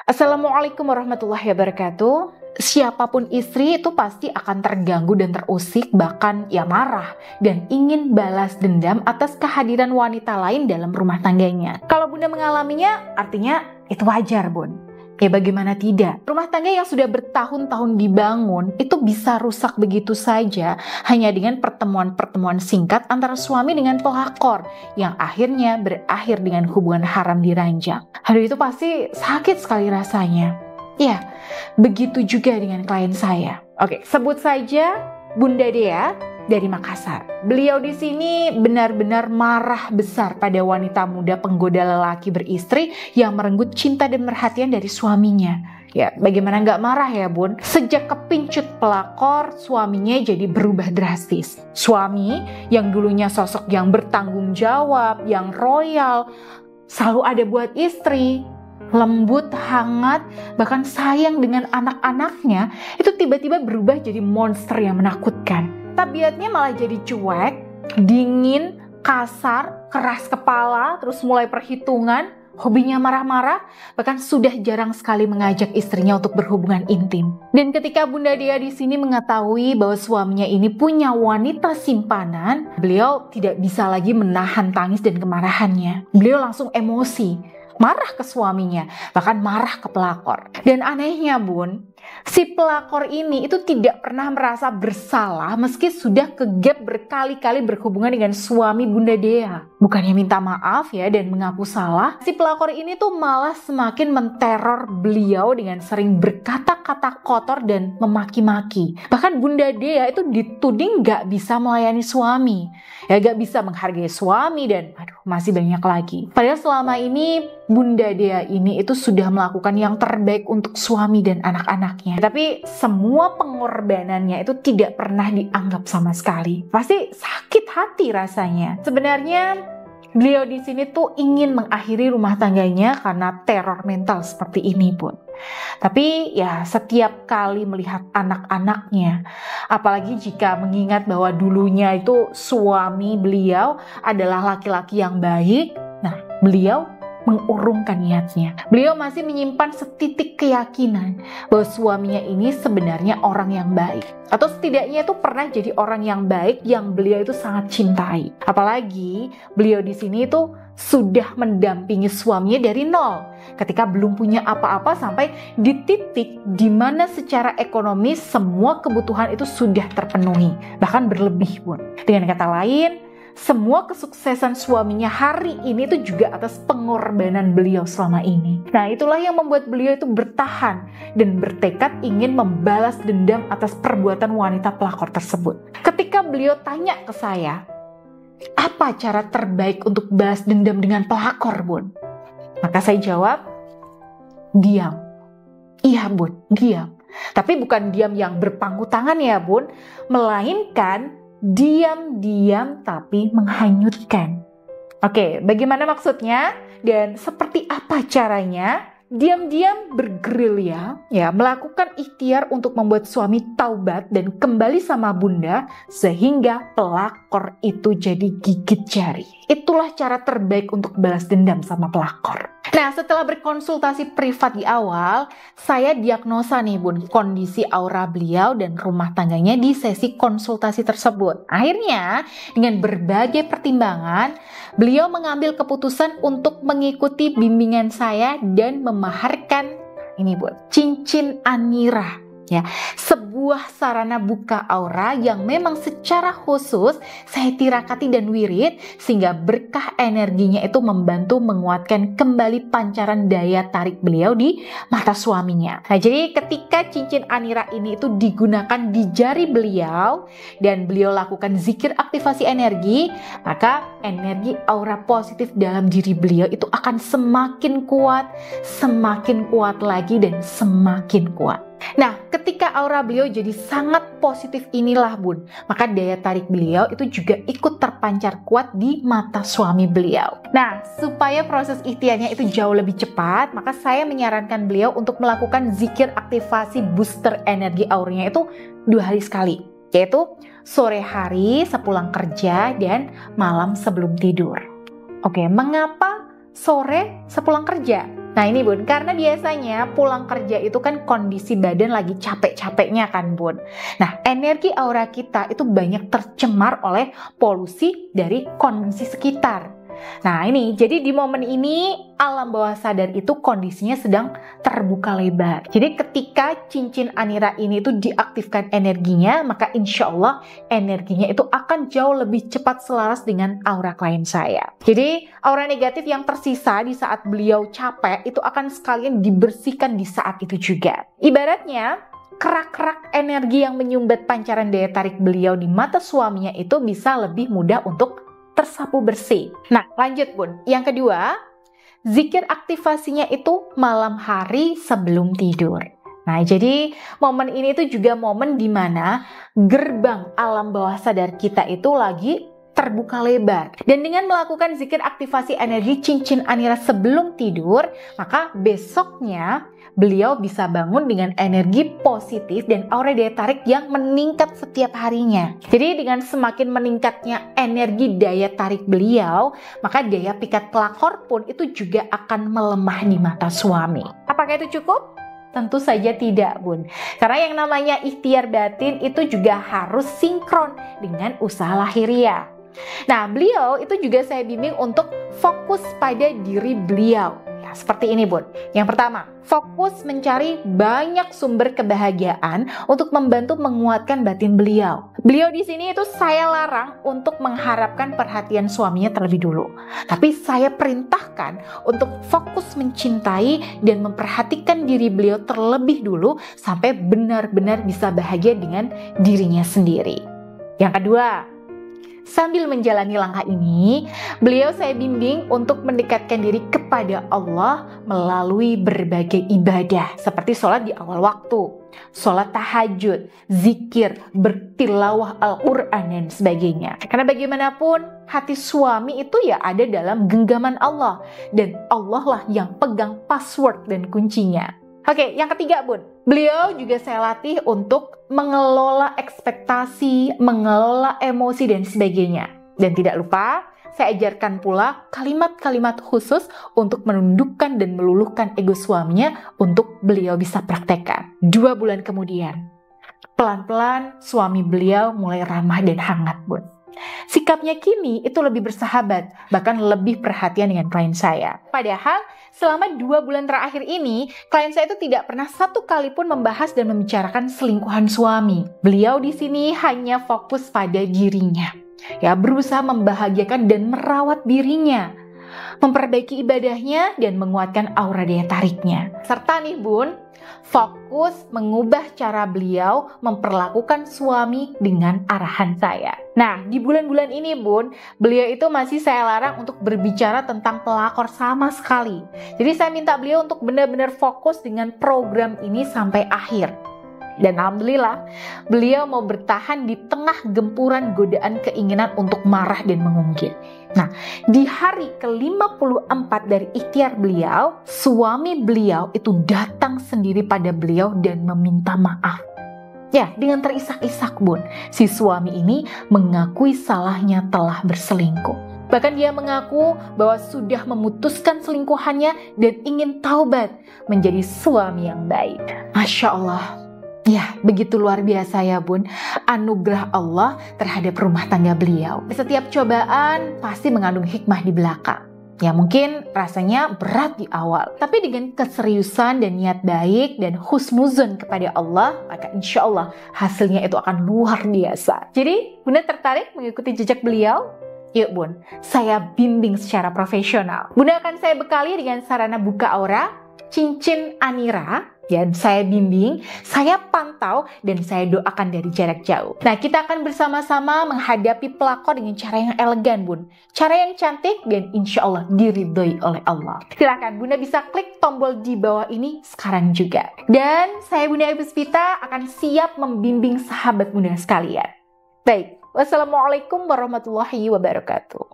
Assalamualaikum warahmatullahi wabarakatuh. Siapapun istri itu pasti akan terganggu dan terusik, bahkan ya marah dan ingin balas dendam atas kehadiran wanita lain dalam rumah tangganya. Kalau Bunda mengalaminya, artinya itu wajar, Bun. Ya bagaimana tidak? Rumah tangga yang sudah bertahun-tahun dibangun itu bisa rusak begitu saja hanya dengan pertemuan-pertemuan singkat antara suami dengan pelakor yang akhirnya berakhir dengan hubungan haram di ranjang. Aduh, itu pasti sakit sekali rasanya. Ya, begitu juga dengan klien saya. Oke, sebut saja Bunda Dea dari Makassar. Beliau di sini benar-benar marah besar pada wanita muda penggoda lelaki beristri yang merenggut cinta dan perhatian dari suaminya. Ya, bagaimana nggak marah ya, Bun? Sejak kepincut pelakor, suaminya jadi berubah drastis. Suami yang dulunya sosok yang bertanggung jawab, yang royal, selalu ada buat istri, lembut, hangat, bahkan sayang dengan anak-anaknya, itu tiba-tiba berubah jadi monster yang menakutkan. Tabiatnya malah jadi cuek, dingin, kasar, keras kepala, terus mulai perhitungan, hobinya marah-marah, bahkan sudah jarang sekali mengajak istrinya untuk berhubungan intim. Dan ketika Bunda Dea di sini mengetahui bahwa suaminya ini punya wanita simpanan, beliau tidak bisa lagi menahan tangis dan kemarahannya. Beliau langsung emosi, marah ke suaminya, bahkan marah ke pelakor. Dan anehnya, Bun, si pelakor ini itu tidak pernah merasa bersalah meski sudah kegap berkali-kali berhubungan dengan suami Bunda Dea. Bukannya minta maaf ya dan mengaku salah, si pelakor ini tuh malah semakin menteror beliau dengan sering berkata-kata kotor dan memaki-maki. Bahkan Bunda Dea itu dituding gak bisa melayani suami, ya gak bisa menghargai suami, dan masih banyak lagi. Padahal selama ini Bunda Dea ini itu sudah melakukan yang terbaik untuk suami dan anak-anaknya. Tapi semua pengorbanannya itu tidak pernah dianggap sama sekali. Pasti sakit hati rasanya. Sebenarnya beliau di sini tuh ingin mengakhiri rumah tangganya karena teror mental seperti ini, Bun. Tapi ya setiap kali melihat anak-anaknya, apalagi jika mengingat bahwa dulunya itu suami beliau adalah laki-laki yang baik, nah beliau mengurungkan niatnya. Beliau masih menyimpan setitik keyakinan bahwa suaminya ini sebenarnya orang yang baik, atau setidaknya itu pernah jadi orang yang baik yang beliau itu sangat cintai. Apalagi beliau di sini itu sudah mendampingi suaminya dari nol, ketika belum punya apa-apa sampai di titik di mana secara ekonomi semua kebutuhan itu sudah terpenuhi, bahkan berlebih, Bun. Dengan kata lain, semua kesuksesan suaminya hari ini itu juga atas pengorbanan beliau selama ini. Nah, itulah yang membuat beliau itu bertahan dan bertekad ingin membalas dendam atas perbuatan wanita pelakor tersebut. Ketika beliau tanya ke saya, apa cara terbaik untuk balas dendam dengan pelakor, Bun? Maka saya jawab, diam. Iya, Bun, diam. Tapi bukan diam yang berpangku tangan ya, Bun, melainkan diam-diam tapi menghanyutkan. Oke, bagaimana maksudnya dan seperti apa caranya? Diam-diam bergerilya, ya, melakukan ikhtiar untuk membuat suami taubat dan kembali sama Bunda sehingga pelakor itu jadi gigit jari. Itulah cara terbaik untuk balas dendam sama pelakor. Nah, setelah berkonsultasi privat di awal, saya diagnosa nih, Bun, kondisi aura beliau dan rumah tangganya di sesi konsultasi tersebut. Akhirnya, dengan berbagai pertimbangan, beliau mengambil keputusan untuk mengikuti bimbingan saya dan memaharkan ini, Bun, cincin Anira. Ya, sebuah sarana buka aura yang memang secara khusus saya tirakati dan wirid sehingga berkah energinya itu membantu menguatkan kembali pancaran daya tarik beliau di mata suaminya. Nah, jadi ketika cincin Anira ini itu digunakan di jari beliau dan beliau lakukan zikir aktivasi energi, maka energi aura positif dalam diri beliau itu akan semakin kuat lagi dan semakin kuat. Nah, ketika aura beliau jadi sangat positif inilah, Bun, maka daya tarik beliau itu juga ikut terpancar kuat di mata suami beliau. Nah, supaya proses ikhtiarnya itu jauh lebih cepat, maka saya menyarankan beliau untuk melakukan zikir aktivasi booster energi auranya itu 2 hari sekali, yaitu sore hari sepulang kerja dan malam sebelum tidur. Oke, mengapa sore sepulang kerja? Nah ini Bun, karena biasanya pulang kerja itu kan kondisi badan lagi capek-capeknya kan Bun. Nah energi aura kita itu banyak tercemar oleh polusi dari kondisi sekitar. Nah ini, jadi di momen ini alam bawah sadar itu kondisinya sedang terbuka lebar. Jadi ketika cincin Anira ini itu diaktifkan energinya, maka insya Allah energinya itu akan jauh lebih cepat selaras dengan aura klien saya. Jadi aura negatif yang tersisa di saat beliau capek itu akan sekalian dibersihkan di saat itu juga. Ibaratnya kerak-kerak energi yang menyumbat pancaran daya tarik beliau di mata suaminya itu bisa lebih mudah untuk tersapu bersih. Nah lanjut Bun, yang kedua, zikir aktivasinya itu malam hari sebelum tidur. Nah jadi momen ini tuh juga momen dimana gerbang alam bawah sadar kita itu lagi terbuka lebar. Dan dengan melakukan zikir aktivasi energi cincin Anira sebelum tidur, maka besoknya beliau bisa bangun dengan energi positif dan aura daya tarik yang meningkat setiap harinya. Jadi dengan semakin meningkatnya energi daya tarik beliau, maka daya pikat pelakor pun itu juga akan melemah di mata suami. Apakah itu cukup? Tentu saja tidak Bun. Karena yang namanya ikhtiar batin itu juga harus sinkron dengan usaha lahiriah. Nah, beliau itu juga saya bimbing untuk fokus pada diri beliau. Ya, seperti ini, Bun. Yang pertama, fokus mencari banyak sumber kebahagiaan untuk membantu menguatkan batin beliau. Beliau di sini itu saya larang untuk mengharapkan perhatian suaminya terlebih dulu. Tapi saya perintahkan untuk fokus mencintai dan memperhatikan diri beliau terlebih dulu sampai benar-benar bisa bahagia dengan dirinya sendiri. Yang kedua, sambil menjalani langkah ini, beliau saya bimbing untuk mendekatkan diri kepada Allah melalui berbagai ibadah seperti sholat di awal waktu, sholat tahajud, zikir, bertilawah Al-Quran dan sebagainya. Karena bagaimanapun hati suami itu ya ada dalam genggaman Allah dan Allah lah yang pegang password dan kuncinya. Oke, yang ketiga Bun, beliau juga saya latih untuk mengelola ekspektasi, mengelola emosi dan sebagainya. Dan tidak lupa, saya ajarkan pula kalimat-kalimat khusus untuk menundukkan dan meluluhkan ego suaminya untuk beliau bisa praktekkan. 2 bulan kemudian, pelan-pelan suami beliau mulai ramah dan hangat Bun. Sikapnya kini itu lebih bersahabat, bahkan lebih perhatian dengan klien saya. Padahal selama 2 bulan terakhir ini, klien saya itu tidak pernah satu kali pun membahas dan membicarakan selingkuhan suami. Beliau di sini hanya fokus pada dirinya, ya berusaha membahagiakan dan merawat dirinya, memperbaiki ibadahnya dan menguatkan aura daya tariknya. Serta nih Bun, fokus mengubah cara beliau memperlakukan suami dengan arahan saya. Nah, di bulan-bulan ini Bun, beliau itu masih saya larang untuk berbicara tentang pelakor sama sekali. Jadi saya minta beliau untuk benar-benar fokus dengan program ini sampai akhir. Dan alhamdulillah, beliau mau bertahan di tengah gempuran godaan keinginan untuk marah dan mengungkit. Nah, di hari ke-54 dari ikhtiar beliau, suami beliau itu datang sendiri pada beliau dan meminta maaf. Ya, dengan terisak-isak Bun, si suami ini mengakui salahnya telah berselingkuh. Bahkan dia mengaku bahwa sudah memutuskan selingkuhannya dan ingin taubat menjadi suami yang baik. Masya Allah. Ya, begitu luar biasa ya Bun, anugerah Allah terhadap rumah tangga beliau. Setiap cobaan pasti mengandung hikmah di belakang. Ya mungkin rasanya berat di awal, tapi dengan keseriusan dan niat baik dan husnuzon kepada Allah, maka insya Allah hasilnya itu akan luar biasa. Jadi Bunda tertarik mengikuti jejak beliau? Yuk Bun, saya bimbing secara profesional. Bunda akan saya bekali dengan sarana buka aura, cincin Anira, dan saya bimbing, saya pantau, dan saya doakan dari jarak jauh. Nah, kita akan bersama-sama menghadapi pelakor dengan cara yang elegan, Bun. Cara yang cantik dan insya Allah diridhoi oleh Allah. Silakan, Bunda bisa klik tombol di bawah ini sekarang juga. Dan saya Bunda Puspita akan siap membimbing sahabat Bunda sekalian. Baik, wassalamualaikum warahmatullahi wabarakatuh.